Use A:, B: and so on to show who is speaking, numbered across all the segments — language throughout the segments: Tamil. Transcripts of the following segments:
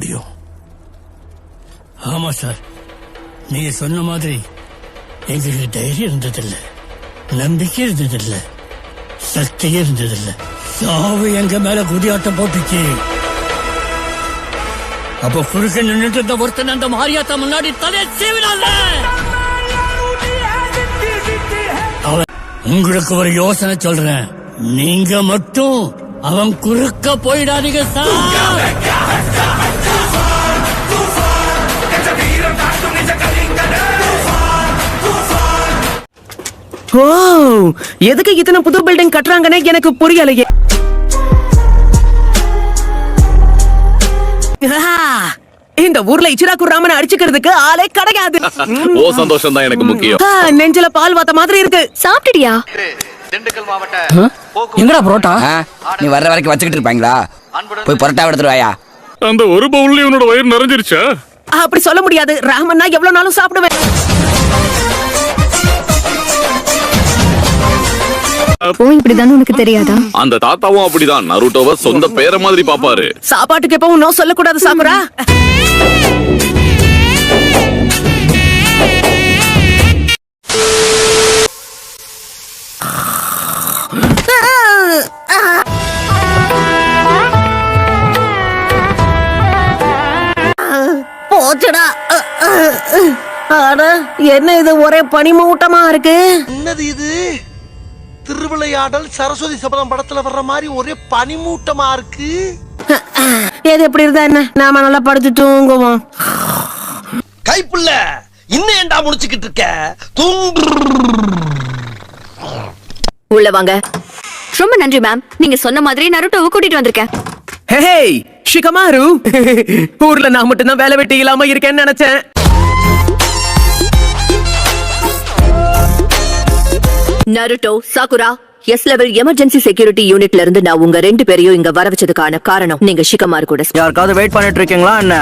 A: முடியும். ஆமா சார், நீங்க சொன்ன மாதிரி எங்களுக்கு தைரியம் இருந்ததில்லை, நம்பிக்கை இருந்ததில்லை, சக்தியே இருந்ததில்லை. சாவு எங்க மேல குதியாட்டம் போட்டுச்சு. அப்ப குறுக்க நின்றுட்டு இருந்த ஒருத்தன் அந்த மாரியாத்தா முன்னாடி தலையை சீவினால. உங்களுக்கு ஒரு யோசனை சொல்றேன், நீங்க மட்டும் அவன் குறுக்க போயிடாதீங்க சார்.
B: ஓ, எதுக்கு இத்தனை புது பில்டிங் கட்டுறாங்கன்னு எனக்கு புரியலையே. இந்த ஊர்ல இச்சிராக்கு ராமனை அடிச்சுக்கிறதுக்கு ஆளே கிடையாது.
C: ஓ சந்தோஷம் தான் எனக்கு முக்கியம்.
B: நெஞ்சில பால் வாத்த மாதிரி இருக்கு.
D: சாப்பிட்டியா?
E: திண்டுக்கல் மாவட்ட
A: எங்கடா புரோட்டா?
F: நீ வர்ற வரைக்கும் வச்சுக்கிட்டு இருப்பாங்களா? போய் பரோட்டா எடுத்துட்டு வாயா.
C: அந்த ஒரு பவுல்ல உன்னோட வயிறு நிறைஞ்சிருச்சா?
B: அப்படி சொல்ல முடியாது. ராமன்னா எவ்வளவு நாளும் சாப்பிடுவேன்.
D: இப்படிதான் உனக்கு தெரியாதா?
C: அந்த தாத்தாவும் அப்படிதான் நருட்டோவை சொந்த பேர மாதிரி பாப்பாரு.
B: சாப்பாட்டுக்கு எப்பவும் நோ சொல்லக்கூடாது சாப்பிடா. போச்சுடா. என்ன இது ஒரே பனிமூட்டமா இருக்கு?
E: என்னது இது? திருவிளையாடல் சரஸ்வதி சபதம் படத்துல வர்ற மாதிரி ஒரே பனிமூட்டமா இருக்கு.
B: எது எப்படி இருந்தா என்ன, நாம நல்லா படுத்து தூங்குவோம்.
E: கைப்புள்ள இன்னும் ஏண்டா முடிச்சுக்கிட்டு இருக்க?
D: உள்ள வாங்க. ரொம்ப நன்றி மேம், நீங்க சொன்ன மாதிரி நருட்டோவை கூட்டிட்டு வந்திருக்கேன்.
B: ஹே ஷிகமாரு, ஊர்ல நான் மட்டும் தான் வேலை வெட்டி இல்லாம இருக்கேன்னு நினைச்சேன்.
D: Naruto, Sakura, S level emergency security யூனிட்ல இருந்து நான் உங்க 2 பேரையும் இங்க வர வச்சதுக்கான காரணம் நீங்க ஷிகமாரு கூட.
F: யாருக்காவது வெயிட் பண்ணிட்டு இருக்கீங்களா என்ன?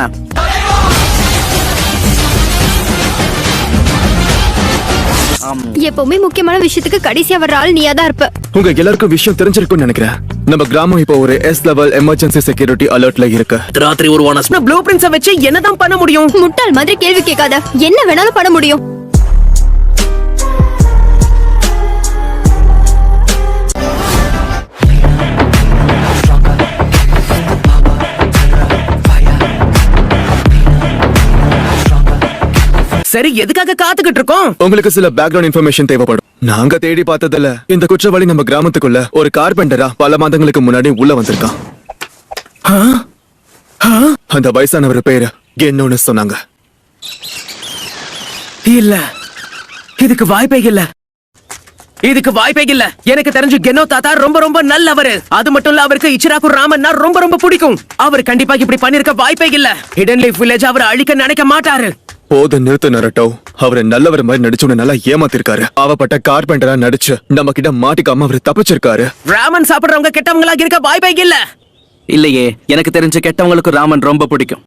D: எப்பவுமே முக்கியமான விஷயத்துக்கு கடைசியா வர்ற ஆள் நீயா தான் இருப்ப.
G: உங்க எல்லாருக்கும் விஷயம் தெரிஞ்சிருக்கும்னு நினைக்கிறேன். நம்ம கிராமம் இப்போ ஒரு எஸ் லெவல் எமர்ஜென்சி செக்யூரிட்டி அலர்ட்ல இருக்கு.
C: ராத்திரி உருவான
B: ப்ளூ பிரிண்ட்ஸ வச்சு என்னதான் பண்ண முடியும்?
D: முட்டாள் மாதிரி கேள்வி கேட்காத, என்ன வேணாலும் பண்ண முடியும்.
B: சரி, எதுக்காக காத்துக்கிட்டு இருக்கோம்?
G: உங்களுக்கு சில பேக்ரவுண்ட் இன்ஃபர்மேஷன் தேவைப்படும். நாங்க தேடி பார்த்ததுல இந்த குற்றவாளி நம்ம கிராமத்துக்குள்ள ஒரு கார்பெண்டரா பல மாதங்களுக்கு முன்னாடி உள்ள வந்திருக்கான். அந்த வயசானவர் பேரு கென்னோன்னு சொன்னாங்க.
B: இல்ல, இதுக்கு வாய்ப்பே இல்ல. இதுக்கு வாய்ப்பே இல்ல. எனக்கு தெரிஞ்சு கென்னோ தாத்தா ரொம்ப ரொம்ப நல்லவரு. அது மட்டும் இல்ல, அவருக்கு இச்சிராக்கு ராமன்னா ரொம்ப ரொம்ப பிடிக்கும். அவர் கண்டிப்பா இப்படி பண்ணிருக்க வாய்ப்பே இல்ல. ஹிடன் லீஃப் வில்லேஜ் அவர் அழிக்க நினைக்க மாட்டாரு.
G: போது நிறுத்து நரட்டோ. அவரு நல்லவர் மாதிரி நடிச்சு நல்லா ஏமாத்திருக்காரு. அவப்பட்ட கார்பெண்டரா நடிச்சு நம்ம கிட்ட மாட்டிக்காம அவரு தப்பிச்சிருக்காரு.
B: ராமன் சாப்பிடுறவங்க கெட்டவங்களா இருக்க வாய்ப்பே இல்ல.
F: இல்லையே, எனக்கு தெரிஞ்ச கெட்டவங்களுக்கு ராமன் ரொம்ப பிடிக்கும்.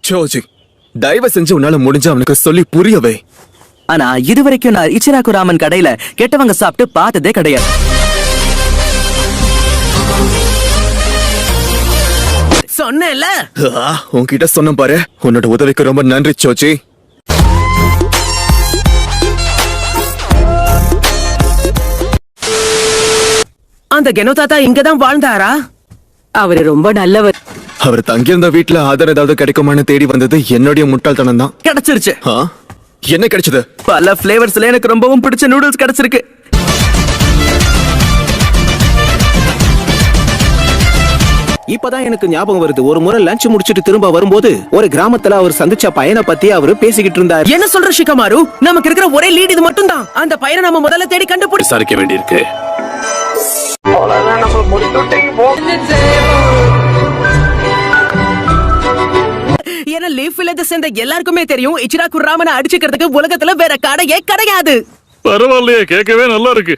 G: சோஜி, தயவு செஞ்சு உன்னால முடிஞ்ச அவனுக்கு சொல்லி புரியவே.
F: ஆனா இதுவரைக்கும் நான் இச்சிராக்கு ராமன் கடையில கெட்டவங்க சாப்பிட்டு பார்த்ததே கிடையாது.
B: சொன்னேன்ல.
G: உன்கிட்ட சொன்ன பாரு. உன்னோட உதவிக்கு ரொம்ப நன்றி சோச்சி.
B: அந்த கெனோ தாத்தா இங்கதான் வாழ்ந்தாரா? அவரு ரொம்ப நல்லவர்.
G: அவர் தங்கியிருந்த வீட்டுல ஆதாரம் ஏதாவது கிடைக்குமான்னு தேடி வந்தது என்னுடைய முட்டாள்தனம் தான்.
F: கிடைச்சிருச்சு.
G: என்ன கிடைச்சது?
F: பல பிளேவர்ஸ்ல எனக்கு ரொம்பவும் பிடிச்ச நூடுல்ஸ் கிடைச்சிருக்கு.
H: இப்பதான் எனக்கு ஞாபகம் வருது. ஒரு முறை லஞ்ச் முடிச்சிட்டு திரும்ப வரும்போது ஒரு கிராமத்துல அவர் சந்திச்ச பையனை பத்தி அவரு பேசிக்கிட்டு இருந்தார்.
B: என்ன சொல்ற ஷிகமாரு? நமக்கு இருக்கிற ஒரே லீட் இது மட்டும் தான். அந்த பையனை நம்ம முதல்ல தேடி கண்டுபிடி
C: விசாரிக்க வேண்டியிருக்கு.
B: ஏன்னா லீஃப் வில்லேஜ் சேர்ந்த எல்லாருக்குமே தெரியும், இச்சிராக்கு ராமனை அடிச்சுக்கிறதுக்கு உலகத்துல வேற கடையே கிடையாது.
C: பரவாயில்லையே, கேட்கவே நல்லா இருக்கு.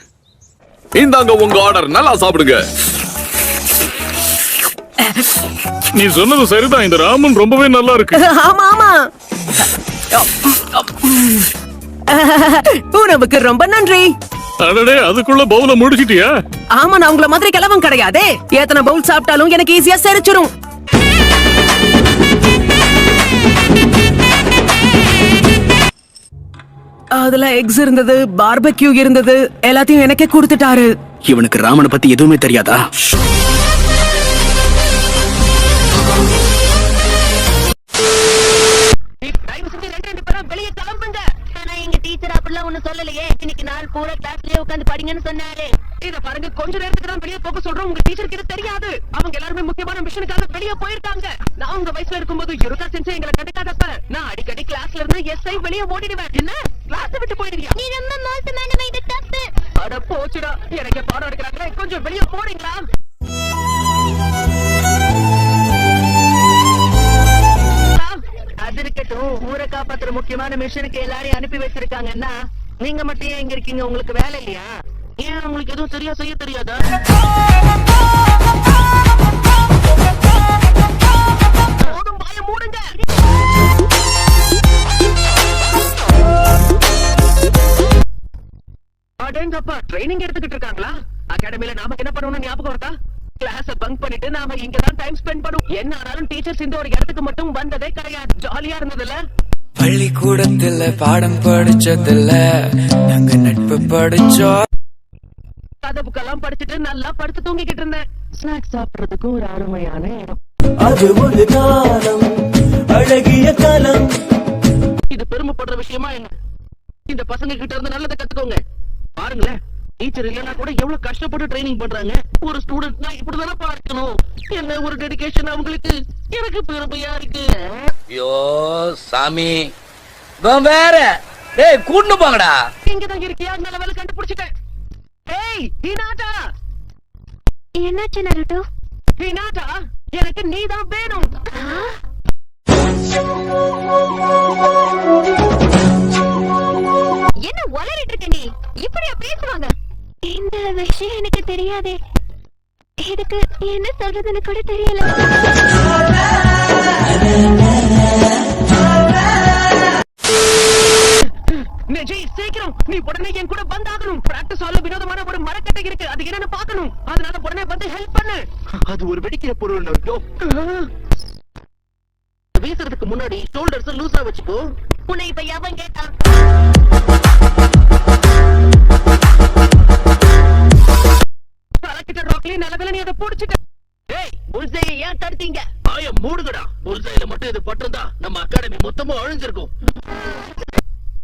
C: இந்தாங்க உங்க ஆர்டர், நல்லா சாப்பிடுங்க. நீ சொன்னது சரிதான், இந்த ராமன் ரொம்பவே நல்லா இருக்கு.
B: ஆமா ஆமா, உணவுக்கு ரொம்ப நன்றி.
C: அடடே அதுக்குள்ள பவுல முடிச்சிட்டியா?
B: ஆமா, நான் உங்கள மாதிரி கிழவன் கிடையாதே. எத்தனை பவுல் சாப்பிட்டாலும் எனக்கு ஈஸியா செரிச்சிரும். அதுல எக்ஸ் இருந்தது, பார்பெக்யூ இருந்தது, எல்லாத்தையும் எனக்கே கொடுத்துட்டாரு.
I: இவனுக்கு ராமனை பத்தி எதுவுமே தெரியாதா?
D: வெளியே கிளம்புங்க. ஆனா எங்க டீச்சர் அப்படிலாம் ஒண்ணு சொல்லலையே. இன்னைக்கு நாள் பூரா கிளாஸ்லயே உட்கார்ந்து படிங்கன்னு சொன்னாரு.
B: இத பாருங்க, கொஞ்ச நேரத்துக்கு தான் வெளியே போக சொல்றோம். உங்க டீச்சருக்கு இது தெரியாது. அவங்க எல்லாருமே முக்கியமான மிஷனுக்காக வெளியே போயிருக்காங்க. நான் உங்க வயசுல இருக்கும்போது யுருகா செஞ்சு எங்களை கண்டுக்காதப்ப நான் அடிக்கடி கிளாஸ்ல இருந்து எஸ்ஐ வெளியே ஓடிடுவேன். என்ன கிளாஸ் விட்டு போயிடுவியா?
D: நீ ரொம்ப மோசமானவன், இது தப்பு.
B: அட போச்சுடா, எனக்கு பாடம் எடுக்கிறாங்களே, கொஞ்சம் வெளியே போறீங்களா?
D: அது இருக்கட்டும், ஊரை காப்பாத்துற முக்கியமான மிஷனுக்கு எல்லாரையும் அனுப்பி வச்சிருக்காங்கன்னா நீங்க மட்டும் ஏன் இங்க இருக்கீங்க? உங்களுக்கு வேலை இல்லையா? ஏன் உங்களுக்கு எதுவும் சரியா செய்ய தெரியாதா? போதும், வாயை மூடுங்க.
B: அடேங்கப்பா, ட்ரைனிங் எடுத்துக்கிட்டு இருக்காங்களா? அகாடமில நாம என்ன பண்ணணும் ஞாபகம் இருக்கா? கிளாஸ பங்க் பண்ணிட்டு நாம இங்க தான் டைம் ஸ்பெண்ட் பண்ணுவோம். என்ன ஆனாலும் டீச்சர்ஸ் இந்த ஒரு இடத்துக்கு மட்டும் வந்ததே கிடையாது. ஜாலியா இருந்ததுல.
J: பள்ளிக்கூடத்துல பாடம் படிச்சதில்ல, நாங்க நட்பு படிச்சோம்.
B: கதை புக்கெல்லாம் படிச்சுட்டு நல்லா படுத்து தூங்கிக்கிட்டு இருந்தேன். ஸ்நாக்ஸ் சாப்பிடுறதுக்கு ஒரு அருமையான இடம்.
J: அது ஒரு காலம், அழகிய காலம்.
B: இது பெருமைப்படுற விஷயமா என்ன? இந்த பசங்க கிட்ட இருந்து நல்லதை கத்துக்கோங்க. பாருங்களேன், டீச்சர் இல்லைன்னா கூட எவ்வளவு கஷ்டப்பட்டு ட்ரைனிங் பண்றாங்க. ஒரு ஸ்டூடெண்ட்னா இப்படிதானே பார்க்கணும். என்ன ஒரு டெடிகேஷன் அவங்களுக்கு. எனக்கு பெருமையா இருக்கு.
I: ஐயோ சாமி, வேற டேய் கூண்டு போங்கடா.
B: இங்கதான் இருக்கியா? நல்ல வேலை கண்டுபிடிச்சிட்டேன். ஏய் ஹினாட்டா.
D: என்னாச்சு நருட்டோ?
B: ஹினாட்டா, எனக்கு நீதான் வேணும்.
D: என்ன உளறிட்டு இருக்க நீ? இப்படியா பேசுவாங்க? இந்த விஷயம் எனக்கு தெரியாதே. இதுக்கு என்ன சொல்றதுன்னு கூட தெரியல.
B: நெஜி, சீக்கிரம் நீ உடனே என் கூட வந்தாகணும். பிராக்டிஸ் ஹால்ல வினோதமான ஒரு மரக்கட்டை இருக்கு. அது என்னன்னு பார்க்கணும். அதனால உடனே வந்து ஹெல்ப் பண்ணு.
E: அது ஒரு வெடிக்கிற பொருள்.
B: வீசுறதுக்கு முன்னாடி ஷோல்டர்ஸ் லூசா வச்சுக்கோ.
D: உன்னை இப்ப எவன் கேட்டா?
B: பலக்கிட்ட ராக்லி, நல்ல வேளை நீ அதை புடிச்சிட்ட.
D: ஏய், புல்சையை ஏன் தடுத்தீங்க?
B: ஆய மூடுங்கடா. புல்சைல மட்டும் இது பட்டிருந்தா நம்ம அகாடமி மொத்தமும் அழிஞ்சிருக்கும்.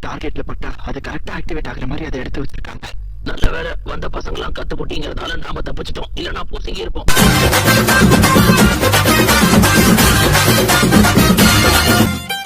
E: டார்கெட்ல பட்டா அது கரெக்டா ஆக்டிவேட் ஆகுற மாதிரி அதை எடுத்து வச்சிருக்காங்க.
B: நல்ல வேளை வந்த பசங்க எல்லாம் கத்து போட்டீங்கிறதுனால நாம தப்பிச்சிட்டோம். இல்லன்னா பூசிங்க இருப்போம்.